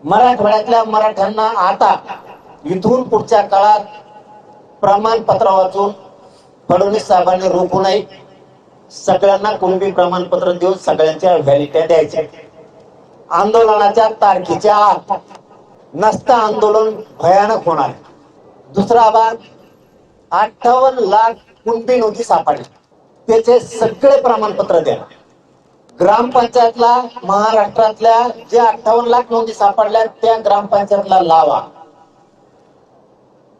मराठवाड्यातल्या मराठ्यांना आता इथून पुढच्या काळात प्रमाणपत्र वाचून फडणवीस साहेबांनी रोखू नये, सगळ्यांना कुणबी प्रमाणपत्र देऊन सगळ्यांच्या व्हॅलिडिटी द्यायच्या। आंदोलनाच्या तारखेच्या आत नसता आंदोलन भयानक होणार। दुसरा भाग, 58 लाख कुणबी नोंदी सापडल्या, त्याचे सगळे प्रमाणपत्र द्या। ग्रामपंचायतला महाराष्ट्रातल्या जे 58 लाख नोंदी सापडल्या त्या ग्रामपंचायतला लावा।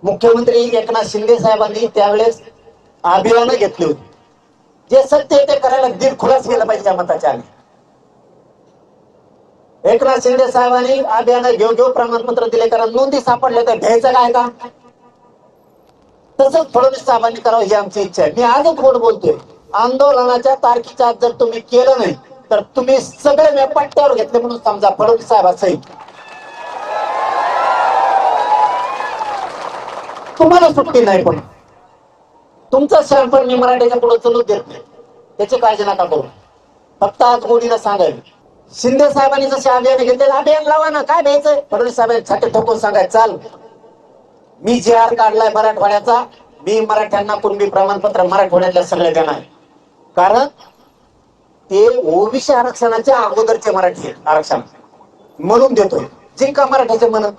मुख्यमंत्री एकनाथ शिंदे साहेबांनी त्यावेळेस अभियान घेतले होते, जे सत्य ते करायला दिलखुलास केलं पाहिजे मताच्या आधी। एकनाथ शिंदे साहेबांनी अभियान घेऊ प्रमाणपत्र दिले, कारण नोंदी सापडले तर घ्यायचं काय का? तसंच फडणवीस साहेबांनी करावं ही आमची इच्छा आहे। मी आजच खोट बोलतोय, आंदोलनाच्या तारखेच्या जर तुम्ही केलं नाही तर तुम्ही सगळे पट्ट्यावर घेतले म्हणून समजा, फडणवीस साहेबांसहित तुम्हाला सुट्टी नाही। पण तुमचं शहाणपण मी मराठीच्या पुढे चलू देत नाही, त्याची काळजी नका करू। फक्त आज गोडीनं सांगायला, शिंदे साहेबांनी जसे अभियान घेतले, अभियान लावा ना, काय द्यायचंय? फडणवीस साहेबांनी छाती ठोकून सांगाय, चाल मी जे आर काढलाय मराठवाड्याचा, मी मराठ्यांना कुणबी प्रमाणपत्र मराठवाड्यातल्या सगळे देणार, कारण ते ओबीसी आरक्षणाच्या अगोदरचे मराठी आरक्षण म्हणून देतोय, जे का मराठ्याचे म्हणत